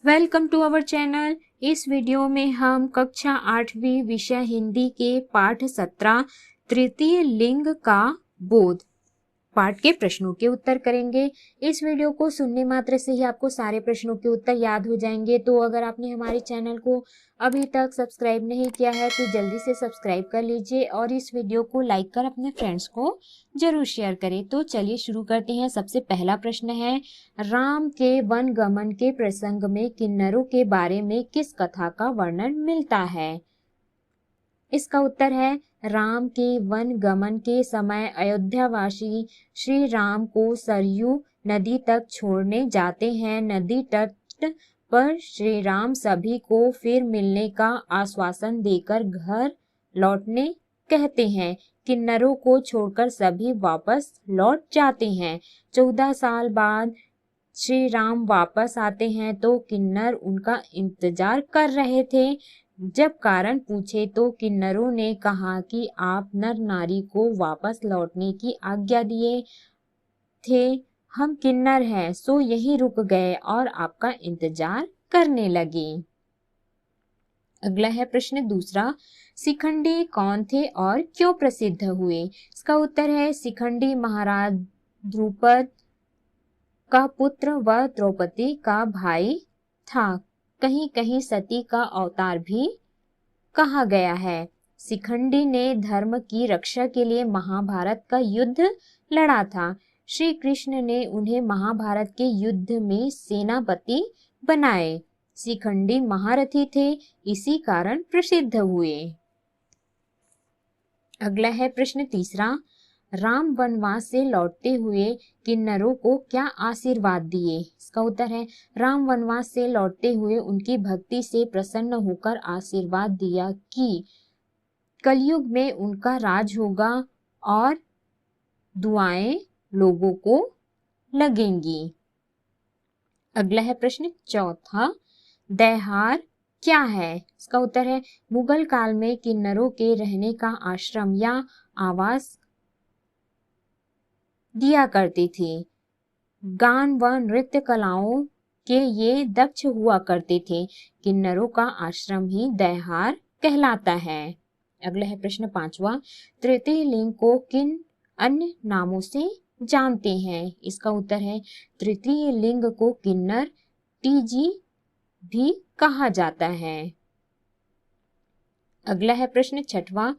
Welcome to our channel. इस video में हम कक्षा 8वीं विषय हिंदी के पाठ 17 तृतीय लिंग का बोध पाठ के प्रश्नों के उत्तर करेंगे। इस वीडियो को सुनने मात्र से ही आपको सारे प्रश्नों के उत्तर याद हो जाएंगे। तो अगर आपने हमारे चैनल को अभी तक सब्सक्राइब नहीं किया है तो जल्दी से सब्सक्राइब कर लीजिए और इस वीडियो को लाइक कर अपने फ्रेंड्स को जरूर शेयर करें। तो चलिए शुरू करते हैं। सबसे पहला प्रश्न है, राम के वन गमन के प्रसंग में किन्नरों के बारे में किस कथा का वर्णन मिलता है? इसका उत्तर है, राम के वन गमन के समय अयोध्यावासी श्री राम को सरयू नदी तक छोड़ने जाते हैं। नदी तट पर श्री राम सभी को फिर मिलने का आश्वासन देकर घर लौटने कहते हैं। किन्नरों को छोड़कर सभी वापस लौट जाते हैं। 14 साल बाद श्री राम वापस आते हैं तो किन्नर उनका इंतजार कर रहे थे। जब कारण पूछे तो किन्नरों ने कहा कि आप नर नारी को वापस लौटने की आज्ञा दिए थे। हम किन्नर हैं, सो यहीं रुक गए और आपका इंतजार करने लगे। अगला है प्रश्न दूसरा, शिखंडी कौन थे और क्यों प्रसिद्ध हुए? इसका उत्तर है, शिखंडी महाराज द्रुपद का पुत्र व द्रौपदी का भाई था। कहीं कहीं सती का अवतार भी कहा गया है। शिखंडी ने धर्म की रक्षा के लिए महाभारत का युद्ध लड़ा था। श्री कृष्ण ने उन्हें महाभारत के युद्ध में सेनापति बनाए। शिखंडी महारथी थे, इसी कारण प्रसिद्ध हुए। अगला है प्रश्न तीसरा, राम वनवास से लौटते हुए किन्नरों को क्या आशीर्वाद दिए? इसका उत्तर है, राम वनवास से लौटते हुए उनकी भक्ति से प्रसन्न होकर आशीर्वाद दिया कि कलयुग में उनका राज होगा और दुआएं लोगों को लगेंगी। अगला है प्रश्न चौथा, दैहार क्या है? इसका उत्तर है, मुगल काल में किन्नरों के रहने का आश्रम या आवास दिया करती थी। गान व नृत्य कलाओं के ये दक्ष हुआ करते थे। किन्नरों का आश्रम ही दैहार कहलाता है। अगला है प्रश्न पांचवा, तृतीय लिंग को किन अन्य नामों से जानते हैं? इसका उत्तर है, तृतीय लिंग को किन्नर टीजी भी कहा जाता है। अगला है प्रश्न छठवां,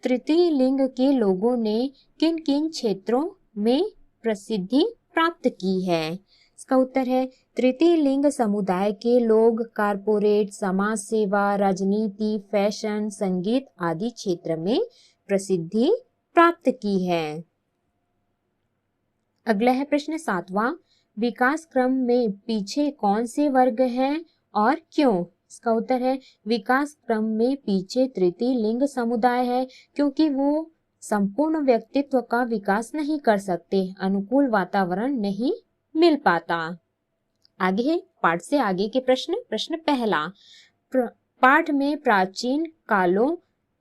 तृतीय लिंग के लोगों ने किन किन क्षेत्रों में प्रसिद्धि प्राप्त की है? इसका उत्तर है, तृतीय लिंग समुदाय के लोग कारपोरेट, समाज सेवा, राजनीति, फैशन, संगीत आदि क्षेत्र में प्रसिद्धि प्राप्त की है। अगला है प्रश्न सातवां, विकास क्रम में पीछे कौन से वर्ग हैं और क्यों? इसका उत्तर है, विकास क्रम में पीछे तृतीय लिंग समुदाय है क्योंकि वो संपूर्ण व्यक्तित्व का विकास नहीं कर सकते, अनुकूल वातावरण नहीं मिल पाता। आगे पाठ से आगे के प्रश्न पहला, पाठ में प्राचीन कालों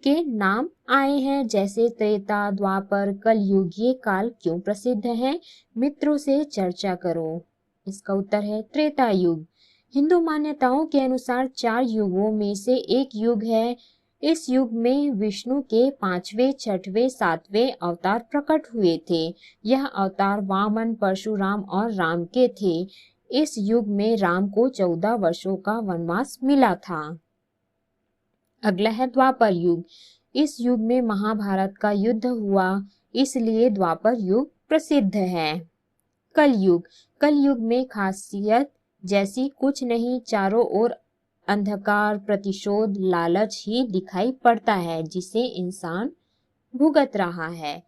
के नाम आए हैं जैसे त्रेता, द्वापर, कलयुग। ये काल क्यों प्रसिद्ध है? मित्रों से चर्चा करो। इसका उत्तर है, त्रेता युग हिंदू मान्यताओं के अनुसार 4 युगों में से एक युग है। इस युग में विष्णु के 5वें, 6वें, 7वें अवतार प्रकट हुए थे। यह अवतार वामन, परशुराम और राम के थे। इस युग में राम को 14 वर्षों का वनवास मिला था। अगला है द्वापर युग। इस युग में महाभारत का युद्ध हुआ, इसलिए द्वापर युग प्रसिद्ध है। कलयुग, कलयुग में खासियत जैसी कुछ नहीं, चारों ओर अंधकार, प्रतिशोध, लालच ही दिखाई पड़ता है जिसे इंसान भुगत रहा है।